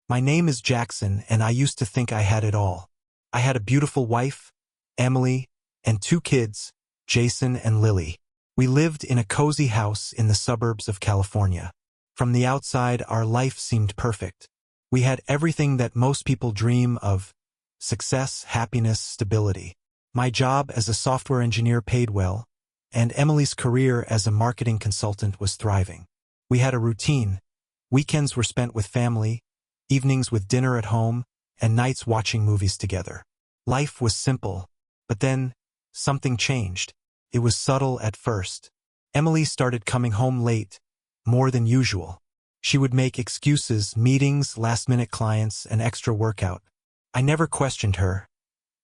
My name is Jackson, and I used to think I had it all. I had a beautiful wife, Emily, and 2 kids, Jason and Lily. We lived in a cozy house in the suburbs of California. From the outside, our life seemed perfect. We had everything that most people dream of: success, happiness, stability. My job as a software engineer paid well, and Emily's career as a marketing consultant was thriving. We had a routine. Weekends were spent with family, evenings with dinner at home, and nights watching movies together. Life was simple, but then something changed. It was subtle at first. Emily started coming home late, more than usual. She would make excuses: meetings, last-minute clients, and extra workout. I never questioned her.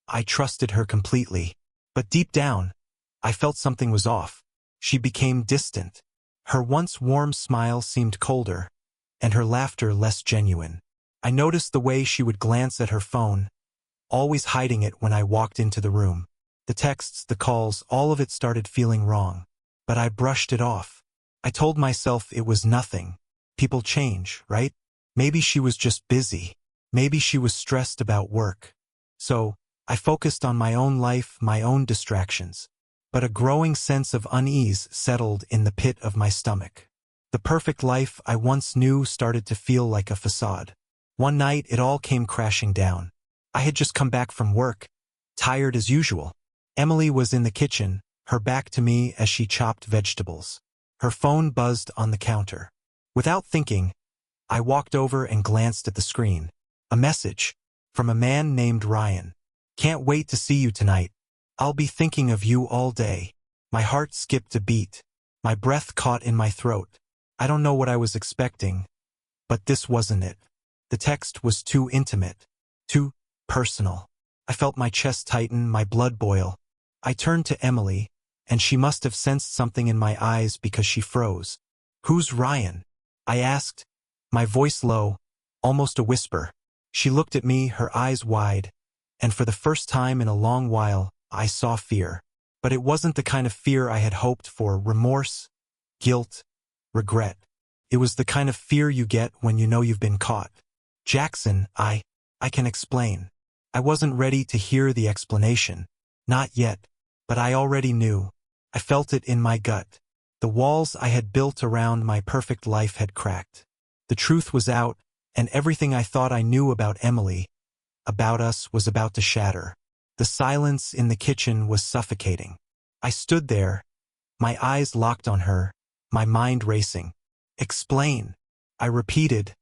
I trusted her completely. But deep down, I felt something was off. She became distant. Her once warm smile seemed colder, and her laughter less genuine. I noticed the way she would glance at her phone, always hiding it when I walked into the room. The texts, the calls, all of it started feeling wrong. But I brushed it off. I told myself it was nothing. People change, right? Maybe she was just busy. Maybe she was stressed about work. So, I focused on my own life, my own distractions. But a growing sense of unease settled in the pit of my stomach. The perfect life I once knew started to feel like a facade. One night, it all came crashing down. I had just come back from work, tired as usual. Emily was in the kitchen, her back to me as she chopped vegetables. Her phone buzzed on the counter. Without thinking, I walked over and glanced at the screen. A message from a man named Ryan. "Can't wait to see you tonight. I'll be thinking of you all day." My heart skipped a beat. My breath caught in my throat. I don't know what I was expecting, but this wasn't it. The text was too intimate, too personal. I felt my chest tighten, my blood boil. I turned to Emily, and she must have sensed something in my eyes because she froze. "Who's Ryan?" I asked, my voice low, almost a whisper. She looked at me, her eyes wide, and for the first time in a long while, I saw fear. But it wasn't the kind of fear I had hoped for: remorse, guilt, regret. It was the kind of fear you get when you know you've been caught. "Jackson, I can explain." I wasn't ready to hear the explanation. Not yet, but I already knew. I felt it in my gut. The walls I had built around my perfect life had cracked. The truth was out, and everything I thought I knew about Emily, about us, was about to shatter. The silence in the kitchen was suffocating. I stood there, my eyes locked on her, my mind racing. "Explain," I repeated,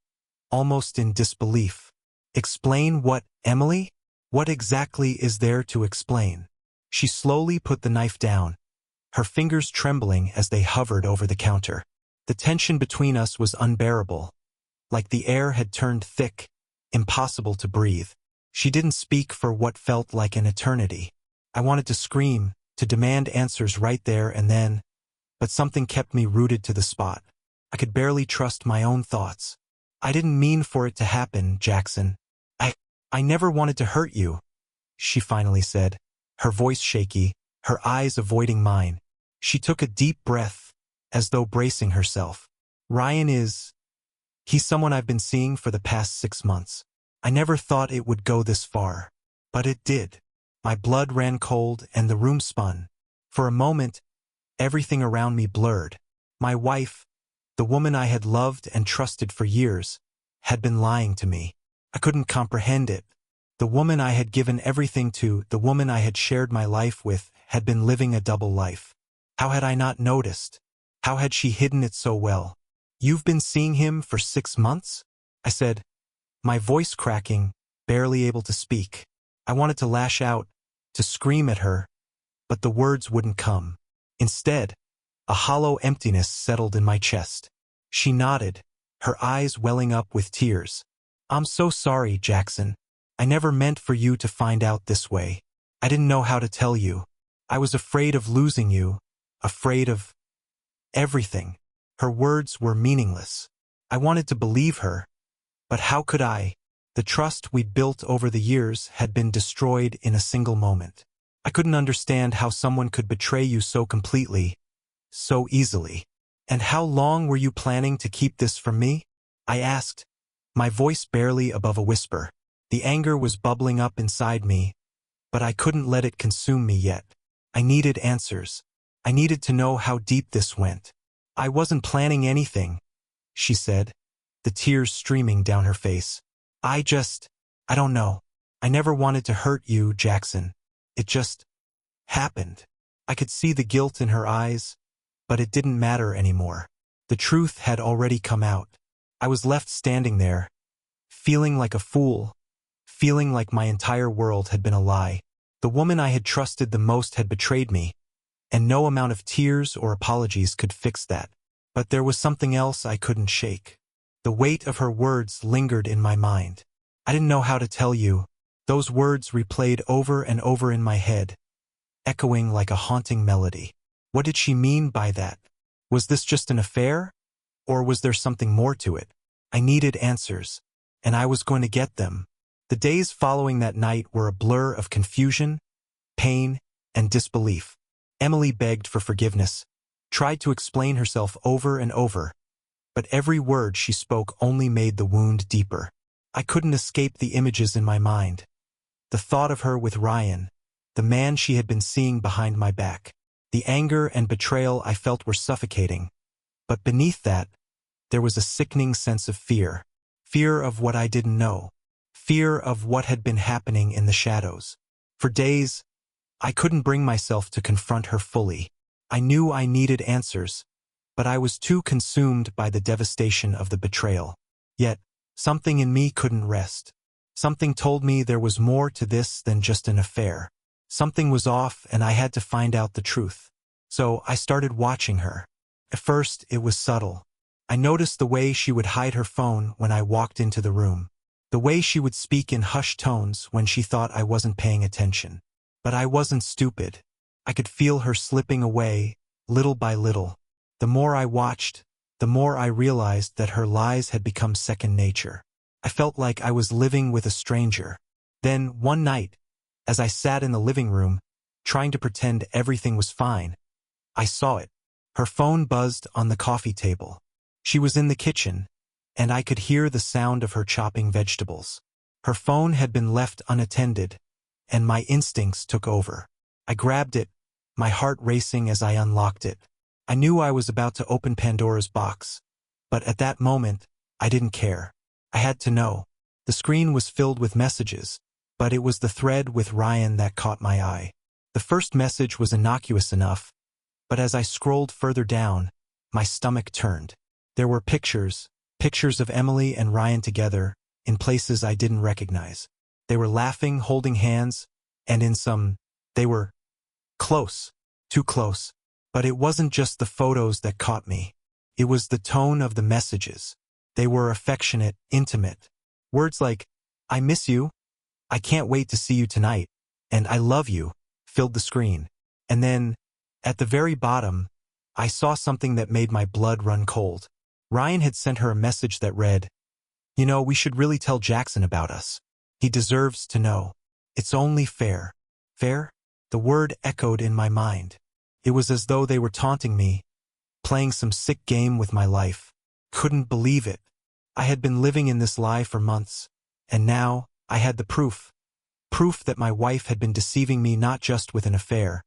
almost in disbelief. "Explain what, Emily? What exactly is there to explain?" She slowly put the knife down, her fingers trembling as they hovered over the counter. The tension between us was unbearable, like the air had turned thick, impossible to breathe. She didn't speak for what felt like an eternity. I wanted to scream, to demand answers right there and then, but something kept me rooted to the spot. I could barely trust my own thoughts. "I didn't mean for it to happen, Jackson. I never wanted to hurt you," she finally said, her voice shaky, her eyes avoiding mine. She took a deep breath, as though bracing herself. "Ryan he's someone I've been seeing for the past 6 months. I never thought it would go this far, but it did." My blood ran cold and the room spun. For a moment, everything around me blurred. My wife, the woman I had loved and trusted for years, had been lying to me. I couldn't comprehend it. The woman I had given everything to, the woman I had shared my life with, had been living a double life. How had I not noticed? How had she hidden it so well? "You've been seeing him for 6 months?" I said, my voice cracking, barely able to speak. I wanted to lash out, to scream at her, but the words wouldn't come. Instead, a hollow emptiness settled in my chest. She nodded, her eyes welling up with tears. "I'm so sorry, Jackson. I never meant for you to find out this way. I didn't know how to tell you. I was afraid of losing you, afraid of everything." Her words were meaningless. I wanted to believe her, but how could I? The trust we'd built over the years had been destroyed in a single moment. I couldn't understand how someone could betray you so completely, so easily. "And how long were you planning to keep this from me?" I asked, my voice barely above a whisper. The anger was bubbling up inside me, but I couldn't let it consume me yet. I needed answers. I needed to know how deep this went. I wasn't planning anything, she said, the tears streaming down her face. I don't know. I never wanted to hurt you, Jackson. It just happened. I could see the guilt in her eyes, but it didn't matter anymore. The truth had already come out. I was left standing there, feeling like a fool, feeling like my entire world had been a lie. The woman I had trusted the most had betrayed me, and no amount of tears or apologies could fix that. But there was something else I couldn't shake. The weight of her words lingered in my mind. I didn't know how to tell you. Those words replayed over and over in my head, echoing like a haunting melody. What did she mean by that? Was this just an affair? Or was there something more to it? I needed answers, and I was going to get them. The days following that night were a blur of confusion, pain, and disbelief. Emily begged for forgiveness, tried to explain herself over and over, but every word she spoke only made the wound deeper. I couldn't escape the images in my mind. The thought of her with Ryan, the man she had been seeing behind my back. The anger and betrayal I felt were suffocating, but beneath that, there was a sickening sense of fear. Fear of what I didn't know. Fear of what had been happening in the shadows. For days, I couldn't bring myself to confront her fully. I knew I needed answers, but I was too consumed by the devastation of the betrayal. Yet, something in me couldn't rest. Something told me there was more to this than just an affair. Something was off and I had to find out the truth. So I started watching her. At first, it was subtle. I noticed the way she would hide her phone when I walked into the room. The way she would speak in hushed tones when she thought I wasn't paying attention. But I wasn't stupid. I could feel her slipping away, little by little. The more I watched, the more I realized that her lies had become second nature. I felt like I was living with a stranger. Then, one night, as I sat in the living room, trying to pretend everything was fine, I saw it. Her phone buzzed on the coffee table. She was in the kitchen, and I could hear the sound of her chopping vegetables. Her phone had been left unattended, and my instincts took over. I grabbed it, my heart racing as I unlocked it. I knew I was about to open Pandora's box, but at that moment, I didn't care. I had to know. The screen was filled with messages, but it was the thread with Ryan that caught my eye. The first message was innocuous enough, but as I scrolled further down, my stomach turned. There were pictures of Emily and Ryan together, in places I didn't recognize. They were laughing, holding hands, and they were close, too close. But it wasn't just the photos that caught me. It was the tone of the messages. They were affectionate, intimate. Words like, "I miss you," "I can't wait to see you tonight," and "I love you," filled the screen. And then, at the very bottom, I saw something that made my blood run cold. Ryan had sent her a message that read, "You know, we should really tell Jackson about us. He deserves to know. It's only fair." Fair? The word echoed in my mind. It was as though they were taunting me, playing some sick game with my life. Couldn't believe it. I had been living in this lie for months, and now I had the proof. Proof that my wife had been deceiving me not just with an affair,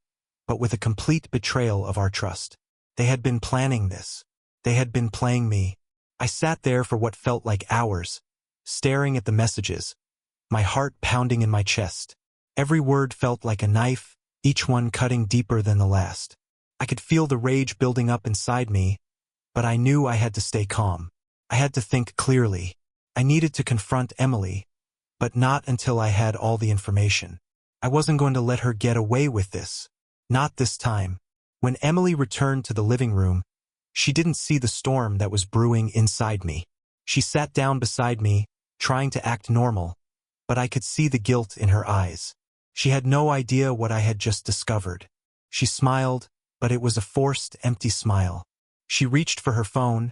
but with a complete betrayal of our trust. They had been planning this. They had been playing me. I sat there for what felt like hours, staring at the messages, my heart pounding in my chest. Every word felt like a knife, each one cutting deeper than the last. I could feel the rage building up inside me, but I knew I had to stay calm. I had to think clearly. I needed to confront Emily, but not until I had all the information. I wasn't going to let her get away with this. Not this time. When Emily returned to the living room, she didn't see the storm that was brewing inside me. She sat down beside me, trying to act normal, but I could see the guilt in her eyes. She had no idea what I had just discovered. She smiled, but it was a forced, empty smile. She reached for her phone,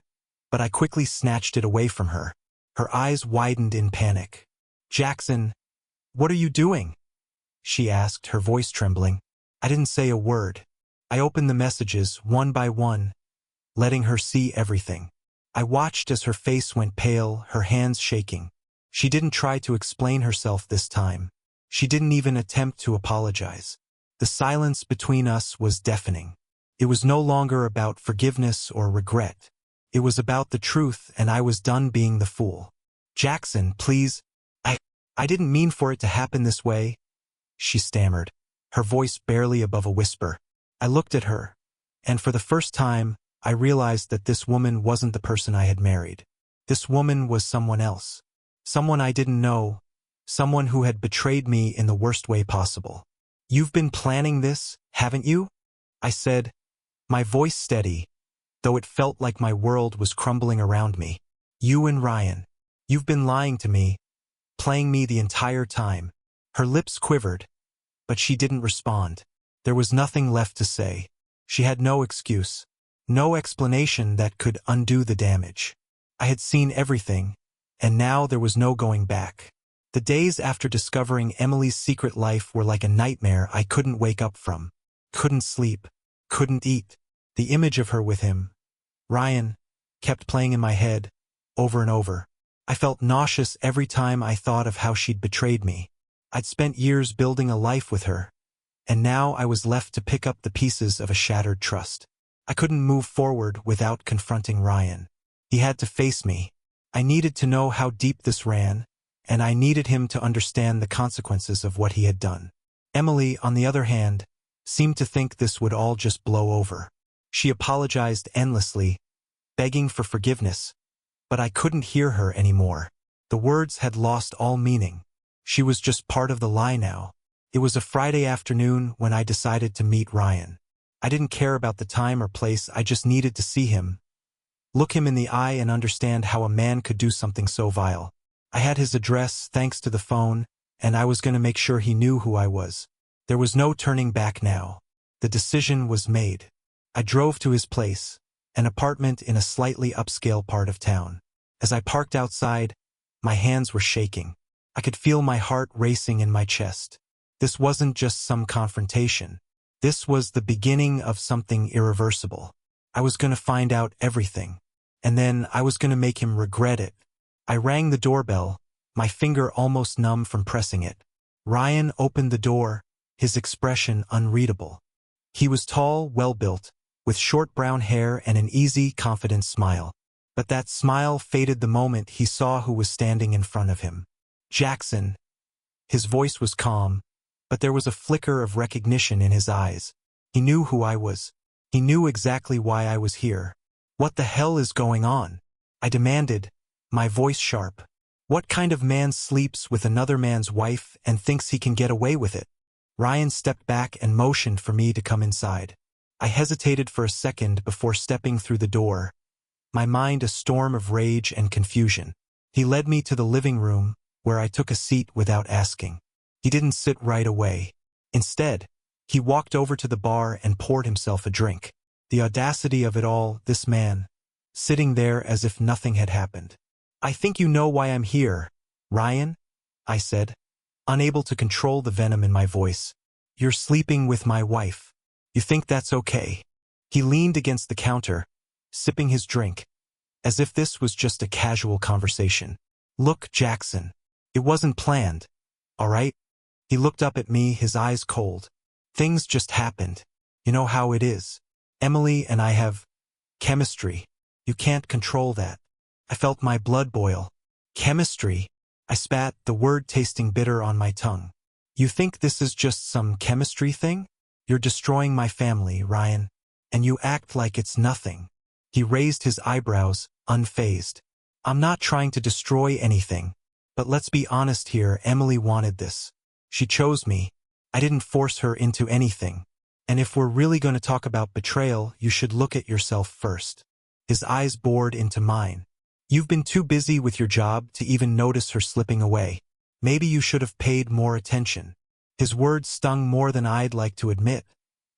but I quickly snatched it away from her. Her eyes widened in panic. "Jackson, what are you doing?" she asked, her voice trembling. I didn't say a word. I opened the messages one by one, letting her see everything. I watched as her face went pale, her hands shaking. She didn't try to explain herself this time. She didn't even attempt to apologize. The silence between us was deafening. It was no longer about forgiveness or regret. It was about the truth, and I was done being the fool. "Jackson, please. I didn't mean for it to happen this way," she stammered, her voice barely above a whisper. I looked at her, and for the first time, I realized that this woman wasn't the person I had married. This woman was someone else. Someone I didn't know. Someone who had betrayed me in the worst way possible. "You've been planning this, haven't you?" I said, my voice steady, though it felt like my world was crumbling around me. "You and Ryan. You've been lying to me, playing me the entire time." Her lips quivered, but she didn't respond. There was nothing left to say. She had no excuse, no explanation that could undo the damage. I had seen everything, and now there was no going back. The days after discovering Emily's secret life were like a nightmare I couldn't wake up from. Couldn't sleep. Couldn't eat. The image of her with him, Ryan, kept playing in my head, over and over. I felt nauseous every time I thought of how she'd betrayed me. I'd spent years building a life with her, and now I was left to pick up the pieces of a shattered trust. I couldn't move forward without confronting Ryan. He had to face me. I needed to know how deep this ran, and I needed him to understand the consequences of what he had done. Emily, on the other hand, seemed to think this would all just blow over. She apologized endlessly, begging for forgiveness, but I couldn't hear her anymore. The words had lost all meaning. She was just part of the lie now. It was a Friday afternoon when I decided to meet Ryan. I didn't care about the time or place, I just needed to see him, look him in the eye and understand how a man could do something so vile. I had his address thanks to the phone, and I was going to make sure he knew who I was. There was no turning back now. The decision was made. I drove to his place, an apartment in a slightly upscale part of town. As I parked outside, my hands were shaking. I could feel my heart racing in my chest. This wasn't just some confrontation. This was the beginning of something irreversible. I was going to find out everything, and then I was going to make him regret it. I rang the doorbell, my finger almost numb from pressing it. Ryan opened the door, his expression unreadable. He was tall, well-built, with short brown hair and an easy, confident smile. But that smile faded the moment he saw who was standing in front of him. "Jackson." His voice was calm, but there was a flicker of recognition in his eyes. He knew who I was. He knew exactly why I was here. "What the hell is going on?" I demanded, my voice sharp. "What kind of man sleeps with another man's wife and thinks he can get away with it?" Ryan stepped back and motioned for me to come inside. I hesitated for a second before stepping through the door, my mind a storm of rage and confusion. He led me to the living room, where I took a seat without asking. He didn't sit right away. Instead, he walked over to the bar and poured himself a drink. The audacity of it all, this man, sitting there as if nothing had happened. "I think you know why I'm here, Ryan," I said, unable to control the venom in my voice. "You're sleeping with my wife. You think that's okay?" He leaned against the counter, sipping his drink, as if this was just a casual conversation. "Look, Jackson, it wasn't planned, all right?" He looked up at me, his eyes cold. "Things just happened. You know how it is. Emily and I have chemistry. You can't control that." I felt my blood boil. "Chemistry?" I spat, the word tasting bitter on my tongue. "You think this is just some chemistry thing? You're destroying my family, Ryan, and you act like it's nothing." He raised his eyebrows, unfazed. "I'm not trying to destroy anything, but let's be honest here, Emily wanted this. She chose me. I didn't force her into anything. And if we're really going to talk about betrayal, you should look at yourself first." His eyes bored into mine. "You've been too busy with your job to even notice her slipping away. Maybe you should have paid more attention." His words stung more than I'd like to admit,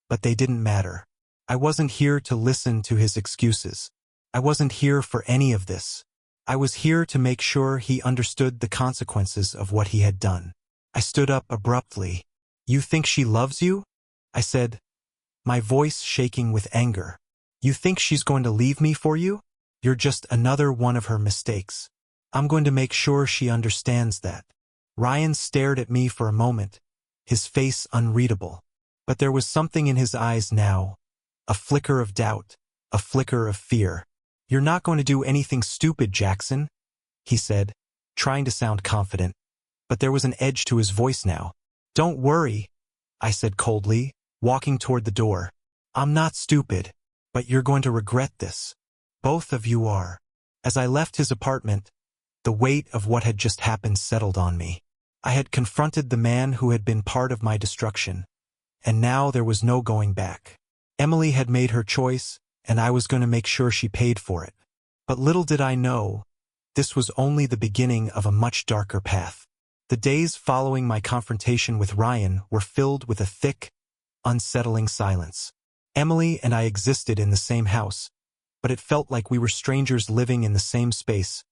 but they didn't matter. I wasn't here to listen to his excuses. I wasn't here for any of this. I was here to make sure he understood the consequences of what he had done. I stood up abruptly. "You think she loves you?" I said, my voice shaking with anger. "You think she's going to leave me for you?" You're just another one of her mistakes. I'm going to make sure she understands that." Ryan stared at me for a moment, his face unreadable. But there was something in his eyes now, a flicker of doubt, a flicker of fear. "You're not going to do anything stupid, Jackson," he said, trying to sound confident. But there was an edge to his voice now. "Don't worry," I said coldly, walking toward the door. "I'm not stupid, but you're going to regret this. Both of you are." As I left his apartment, the weight of what had just happened settled on me. I had confronted the man who had been part of my destruction, and now there was no going back. Emily had made her choice, and I was going to make sure she paid for it. But little did I know, this was only the beginning of a much darker path. The days following my confrontation with Ryan were filled with a thick, unsettling silence. Emily and I existed in the same house, but it felt like we were strangers living in the same space,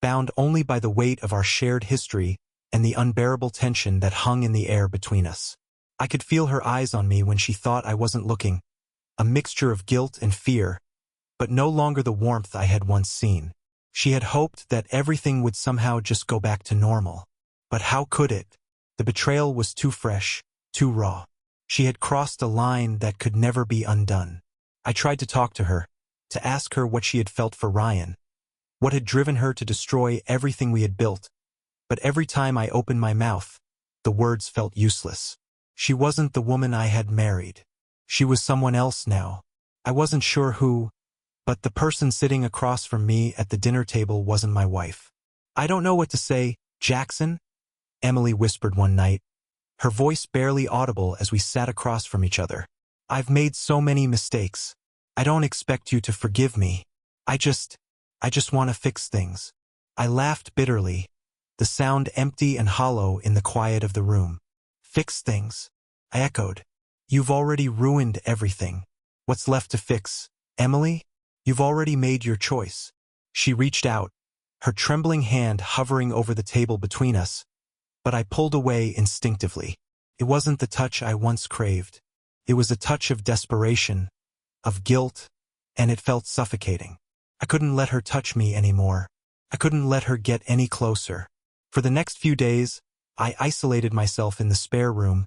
bound only by the weight of our shared history and the unbearable tension that hung in the air between us. I could feel her eyes on me when she thought I wasn't looking, a mixture of guilt and fear, but no longer the warmth I had once seen. She had hoped that everything would somehow just go back to normal. But how could it? The betrayal was too fresh, too raw. She had crossed a line that could never be undone. I tried to talk to her, to ask her what she had felt for Ryan, what had driven her to destroy everything we had built. But every time I opened my mouth, the words felt useless. She wasn't the woman I had married. She was someone else now. I wasn't sure who, but the person sitting across from me at the dinner table wasn't my wife. "I don't know what to say, Jackson," Emily whispered one night, her voice barely audible as we sat across from each other. "I've made so many mistakes. I don't expect you to forgive me. I just want to fix things." I laughed bitterly, the sound empty and hollow in the quiet of the room. "Fix things?" I echoed. "You've already ruined everything. What's left to fix, Emily? You've already made your choice." She reached out, her trembling hand hovering over the table between us, but I pulled away instinctively. It wasn't the touch I once craved. It was a touch of desperation, of guilt, and it felt suffocating. I couldn't let her touch me anymore. I couldn't let her get any closer. For the next few days, I isolated myself in the spare room,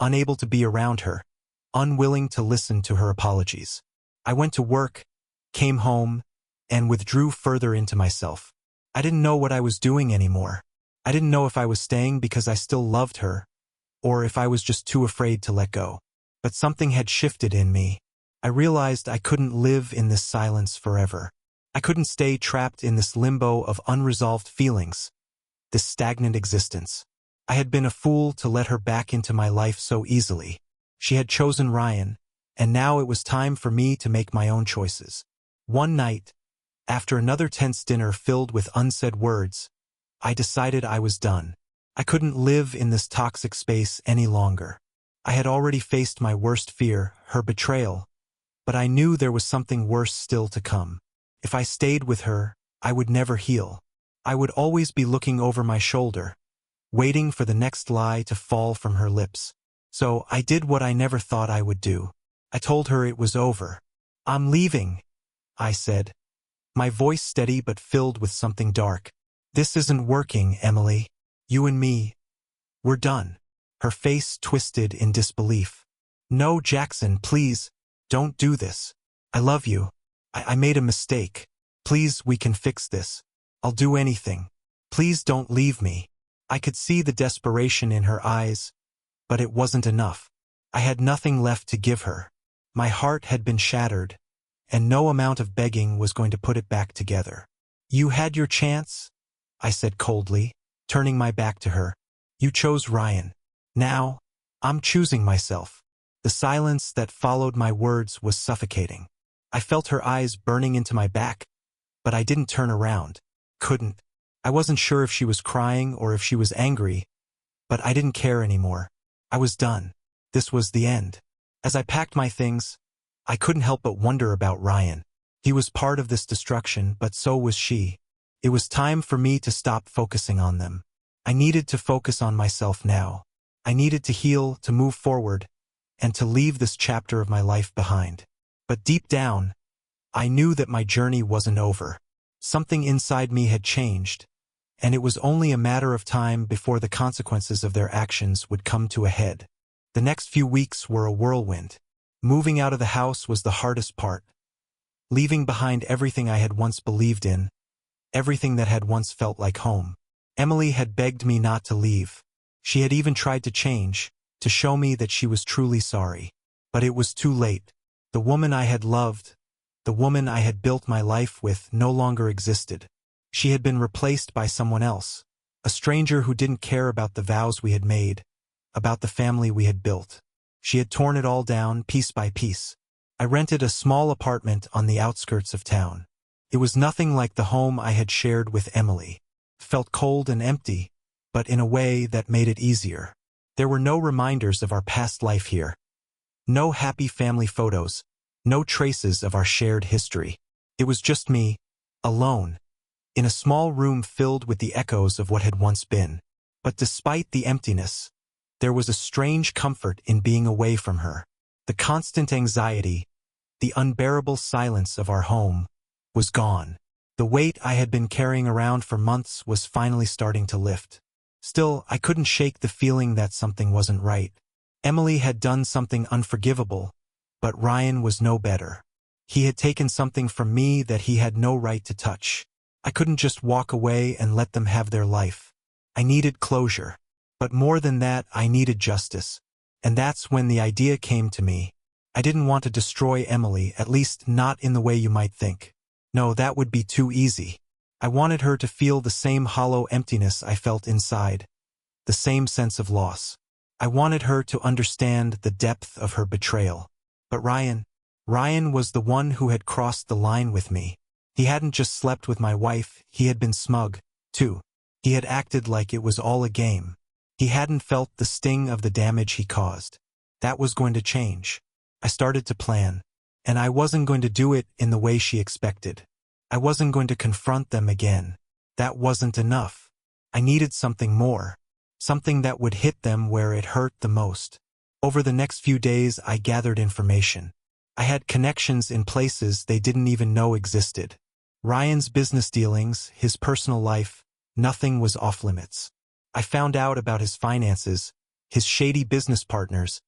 unable to be around her, unwilling to listen to her apologies. I went to work, came home, and withdrew further into myself. I didn't know what I was doing anymore. I didn't know if I was staying because I still loved her, or if I was just too afraid to let go. But something had shifted in me. I realized I couldn't live in this silence forever. I couldn't stay trapped in this limbo of unresolved feelings, this stagnant existence. I had been a fool to let her back into my life so easily. She had chosen Ryan, and now it was time for me to make my own choices. One night, after another tense dinner filled with unsaid words, I decided I was done. I couldn't live in this toxic space any longer. I had already faced my worst fear, her betrayal, but I knew there was something worse still to come. If I stayed with her, I would never heal. I would always be looking over my shoulder, waiting for the next lie to fall from her lips. So I did what I never thought I would do. I told her it was over. "I'm leaving," I said, my voice steady but filled with something dark. "This isn't working, Emily. You and me, we're done." Her face twisted in disbelief. "No, Jackson, please, don't do this. I love you. I made a mistake. Please, we can fix this. I'll do anything. Please don't leave me." I could see the desperation in her eyes, but it wasn't enough. I had nothing left to give her. My heart had been shattered, and no amount of begging was going to put it back together. "You had your chance," I said coldly, turning my back to her. "You chose Ryan. Now, I'm choosing myself." The silence that followed my words was suffocating. I felt her eyes burning into my back, but I didn't turn around. Couldn't. I wasn't sure if she was crying or if she was angry, but I didn't care anymore. I was done. This was the end. As I packed my things, I couldn't help but wonder about Ryan. He was part of this destruction, but so was she. It was time for me to stop focusing on them. I needed to focus on myself now. I needed to heal, to move forward, and to leave this chapter of my life behind. But deep down, I knew that my journey wasn't over. Something inside me had changed, and it was only a matter of time before the consequences of their actions would come to a head. The next few weeks were a whirlwind. Moving out of the house was the hardest part. Leaving behind everything I had once believed in, everything that had once felt like home. Emily had begged me not to leave. She had even tried to change, to show me that she was truly sorry. But it was too late. The woman I had loved, the woman I had built my life with, no longer existed. She had been replaced by someone else, a stranger who didn't care about the vows we had made, about the family we had built. She had torn it all down, piece by piece. I rented a small apartment on the outskirts of town. It was nothing like the home I had shared with Emily. It felt cold and empty, but in a way that made it easier. There were no reminders of our past life here. No happy family photos, no traces of our shared history. It was just me, alone, in a small room filled with the echoes of what had once been. But despite the emptiness, there was a strange comfort in being away from her. The constant anxiety, the unbearable silence of our home, was gone. The weight I had been carrying around for months was finally starting to lift. Still, I couldn't shake the feeling that something wasn't right. Emily had done something unforgivable, but Ryan was no better. He had taken something from me that he had no right to touch. I couldn't just walk away and let them have their life. I needed closure. But more than that, I needed justice. And that's when the idea came to me. I didn't want to destroy Emily, at least not in the way you might think. No, that would be too easy. I wanted her to feel the same hollow emptiness I felt inside, the same sense of loss. I wanted her to understand the depth of her betrayal. But Ryan was the one who had crossed the line with me. He hadn't just slept with my wife, he had been smug, too. He had acted like it was all a game. He hadn't felt the sting of the damage he caused. That was going to change. I started to plan. And I wasn't going to do it in the way she expected. I wasn't going to confront them again. That wasn't enough. I needed something more. Something that would hit them where it hurt the most. Over the next few days, I gathered information. I had connections in places they didn't even know existed. Ryan's business dealings, his personal life, nothing was off limits. I found out about his finances, his shady business partners,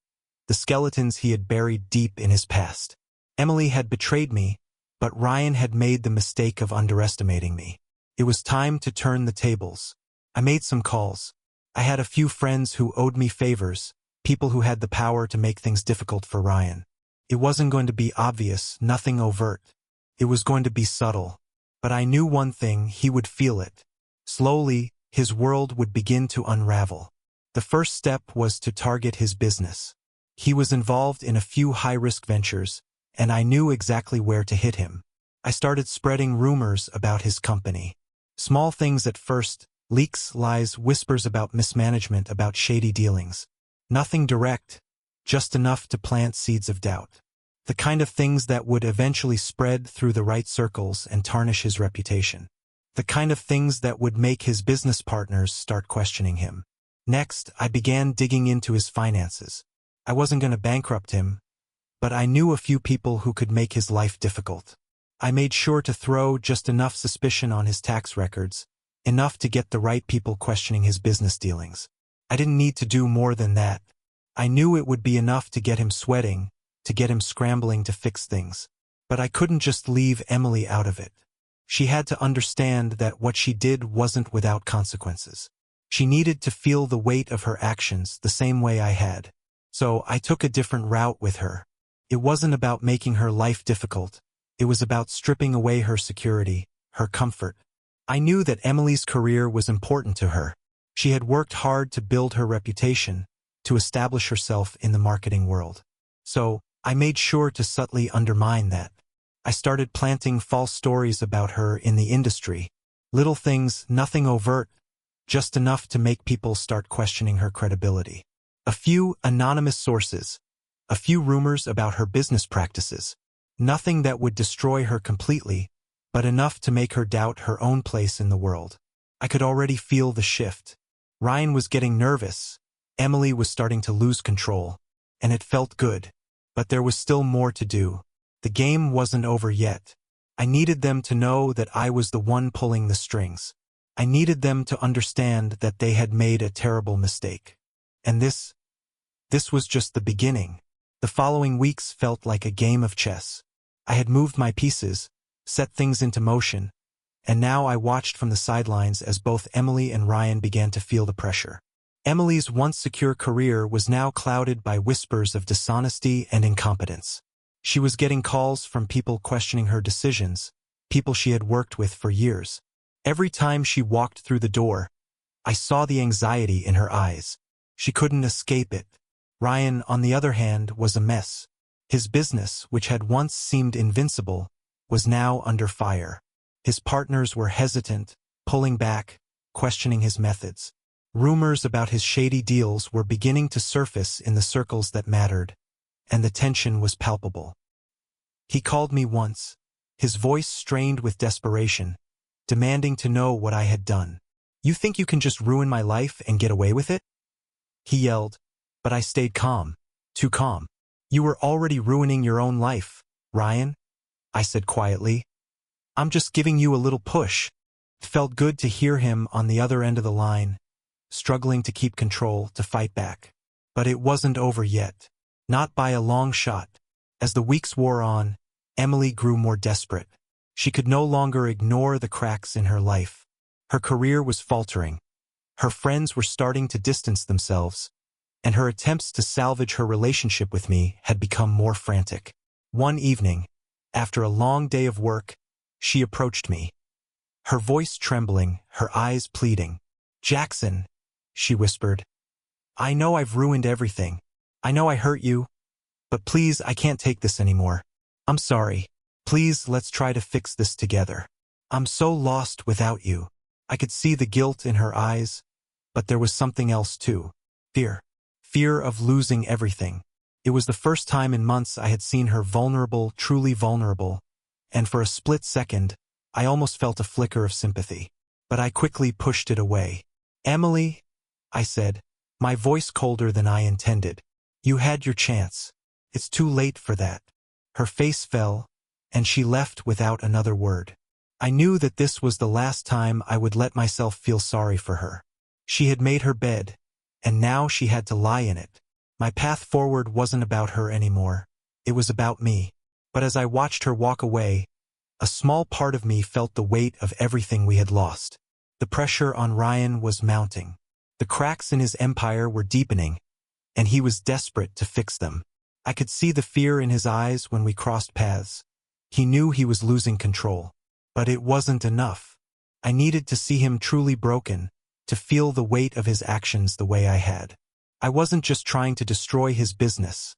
the skeletons he had buried deep in his past. Emily had betrayed me, but Ryan had made the mistake of underestimating me. It was time to turn the tables. I made some calls. I had a few friends who owed me favors, people who had the power to make things difficult for Ryan. It wasn't going to be obvious, nothing overt. It was going to be subtle. But I knew one thing, he would feel it. Slowly, his world would begin to unravel. The first step was to target his business. He was involved in a few high-risk ventures, and I knew exactly where to hit him. I started spreading rumors about his company. Small things at first, leaks, lies, whispers about mismanagement, about shady dealings. Nothing direct, just enough to plant seeds of doubt. The kind of things that would eventually spread through the right circles and tarnish his reputation. The kind of things that would make his business partners start questioning him. Next, I began digging into his finances. I wasn't going to bankrupt him, but I knew a few people who could make his life difficult. I made sure to throw just enough suspicion on his tax records, enough to get the right people questioning his business dealings. I didn't need to do more than that. I knew it would be enough to get him sweating, to get him scrambling to fix things. But I couldn't just leave Emily out of it. She had to understand that what she did wasn't without consequences. She needed to feel the weight of her actions the same way I had. So I took a different route with her. It wasn't about making her life difficult. It was about stripping away her security, her comfort. I knew that Emily's career was important to her. She had worked hard to build her reputation, to establish herself in the marketing world. So I made sure to subtly undermine that. I started planting false stories about her in the industry. Little things, nothing overt, just enough to make people start questioning her credibility. A few anonymous sources, a few rumors about her business practices. Nothing that would destroy her completely, but enough to make her doubt her own place in the world. I could already feel the shift. Ryan was getting nervous. Emily was starting to lose control. And it felt good. But there was still more to do. The game wasn't over yet. I needed them to know that I was the one pulling the strings. I needed them to understand that they had made a terrible mistake. And this was just the beginning. The following weeks felt like a game of chess. I had moved my pieces, set things into motion, and now I watched from the sidelines as both Emily and Ryan began to feel the pressure. Emily's once secure career was now clouded by whispers of dishonesty and incompetence. She was getting calls from people questioning her decisions, people she had worked with for years. Every time she walked through the door, I saw the anxiety in her eyes. She couldn't escape it. Ryan, on the other hand, was a mess. His business, which had once seemed invincible, was now under fire. His partners were hesitant, pulling back, questioning his methods. Rumors about his shady deals were beginning to surface in the circles that mattered, and the tension was palpable. He called me once, his voice strained with desperation, demanding to know what I had done. "You think you can just ruin my life and get away with it?" he yelled, but I stayed calm, too calm. "You were already ruining your own life, Ryan," I said quietly. "I'm just giving you a little push." It felt good to hear him on the other end of the line, struggling to keep control, to fight back. But it wasn't over yet. Not by a long shot. As the weeks wore on, Emily grew more desperate. She could no longer ignore the cracks in her life. Her career was faltering. Her friends were starting to distance themselves, and her attempts to salvage her relationship with me had become more frantic. One evening, after a long day of work, she approached me. Her voice trembling, her eyes pleading. "Jackson," she whispered, "I know I've ruined everything. I know I hurt you. But please, I can't take this anymore. I'm sorry. Please, let's try to fix this together. I'm so lost without you." I could see the guilt in her eyes, but there was something else too. Fear. Fear of losing everything. It was the first time in months I had seen her vulnerable, truly vulnerable, and for a split second, I almost felt a flicker of sympathy. But I quickly pushed it away. "Emily," I said, my voice colder than I intended, "you had your chance. It's too late for that." Her face fell, and she left without another word. I knew that this was the last time I would let myself feel sorry for her. She had made her bed, and now she had to lie in it. My path forward wasn't about her anymore. It was about me. But as I watched her walk away, a small part of me felt the weight of everything we had lost. The pressure on Ryan was mounting. The cracks in his empire were deepening, and he was desperate to fix them. I could see the fear in his eyes when we crossed paths. He knew he was losing control. But it wasn't enough. I needed to see him truly broken, to feel the weight of his actions the way I had. I wasn't just trying to destroy his business.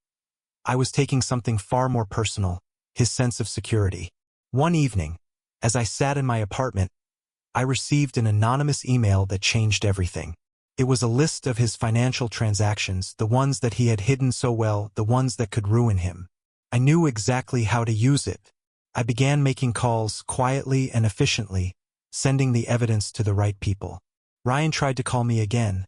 I was taking something far more personal, his sense of security. One evening, as I sat in my apartment, I received an anonymous email that changed everything. It was a list of his financial transactions, the ones that he had hidden so well, the ones that could ruin him. I knew exactly how to use it. I began making calls quietly and efficiently, sending the evidence to the right people. Ryan tried to call me again,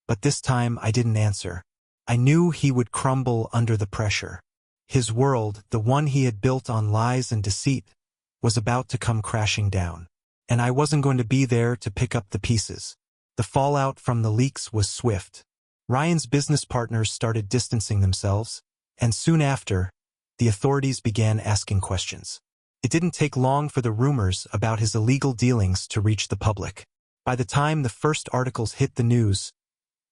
but this time I didn't answer. I knew he would crumble under the pressure. His world, the one he had built on lies and deceit, was about to come crashing down. And I wasn't going to be there to pick up the pieces. The fallout from the leaks was swift. Ryan's business partners started distancing themselves, and soon after, the authorities began asking questions. It didn't take long for the rumors about his illegal dealings to reach the public. By the time the first articles hit the news,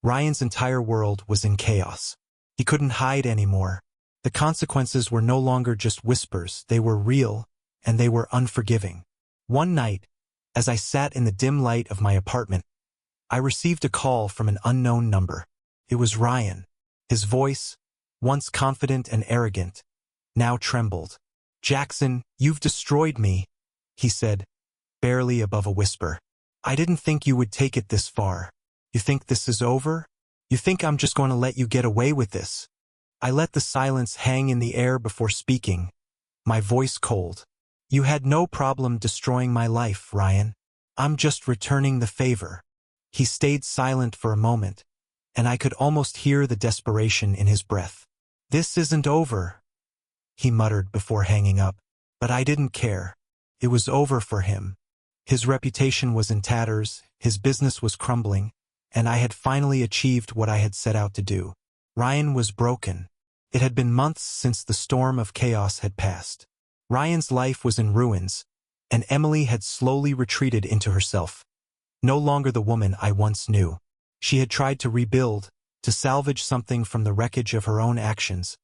Ryan's entire world was in chaos. He couldn't hide anymore. The consequences were no longer just whispers, they were real, and they were unforgiving. One night, as I sat in the dim light of my apartment, I received a call from an unknown number. It was Ryan. His voice, once confident and arrogant, now trembled. "Jackson, you've destroyed me," he said, barely above a whisper. "I didn't think you would take it this far. You think this is over? You think I'm just going to let you get away with this?" I let the silence hang in the air before speaking, my voice cold. "You had no problem destroying my life, Ryan. I'm just returning the favor." He stayed silent for a moment, and I could almost hear the desperation in his breath. "This isn't over," he muttered before hanging up. But I didn't care. It was over for him. His reputation was in tatters, his business was crumbling, and I had finally achieved what I had set out to do. Ryan was broken. It had been months since the storm of chaos had passed. Ryan's life was in ruins, and Emily had slowly retreated into herself. No longer the woman I once knew. She had tried to rebuild, to salvage something from the wreckage of her own actions,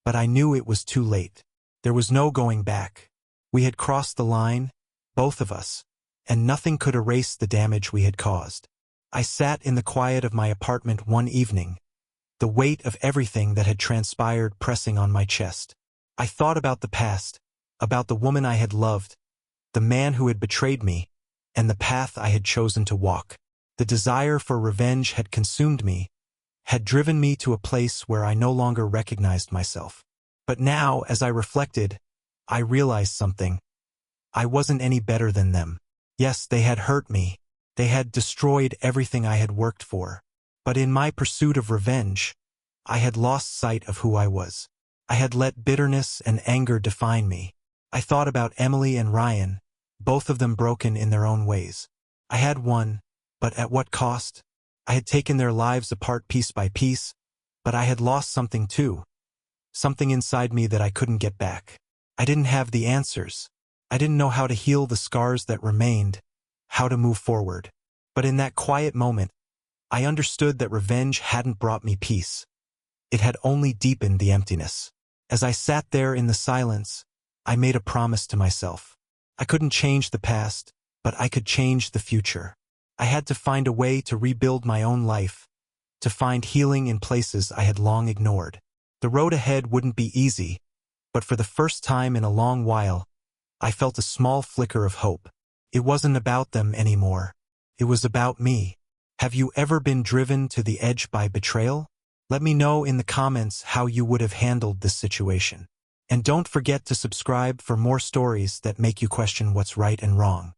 but I knew it was too late. There was no going back. We had crossed the line, both of us, and nothing could erase the damage we had caused. I sat in the quiet of my apartment one evening, the weight of everything that had transpired pressing on my chest. I thought about the past, about the woman I had loved, the man who had betrayed me, and the path I had chosen to walk. The desire for revenge had consumed me, had driven me to a place where I no longer recognized myself. But now, as I reflected, I realized something. I wasn't any better than them. Yes, they had hurt me. They had destroyed everything I had worked for. But in my pursuit of revenge, I had lost sight of who I was. I had let bitterness and anger define me. I thought about Emily and Ryan, both of them broken in their own ways. I had won, but at what cost? I had taken their lives apart piece by piece, but I had lost something too. Something inside me that I couldn't get back. I didn't have the answers. I didn't know how to heal the scars that remained, how to move forward. But in that quiet moment, I understood that revenge hadn't brought me peace. It had only deepened the emptiness. As I sat there in the silence, I made a promise to myself. I couldn't change the past, but I could change the future. I had to find a way to rebuild my own life, to find healing in places I had long ignored. The road ahead wouldn't be easy, but for the first time in a long while, I felt a small flicker of hope. It wasn't about them anymore. It was about me. Have you ever been driven to the edge by betrayal? Let me know in the comments how you would have handled this situation. And don't forget to subscribe for more stories that make you question what's right and wrong.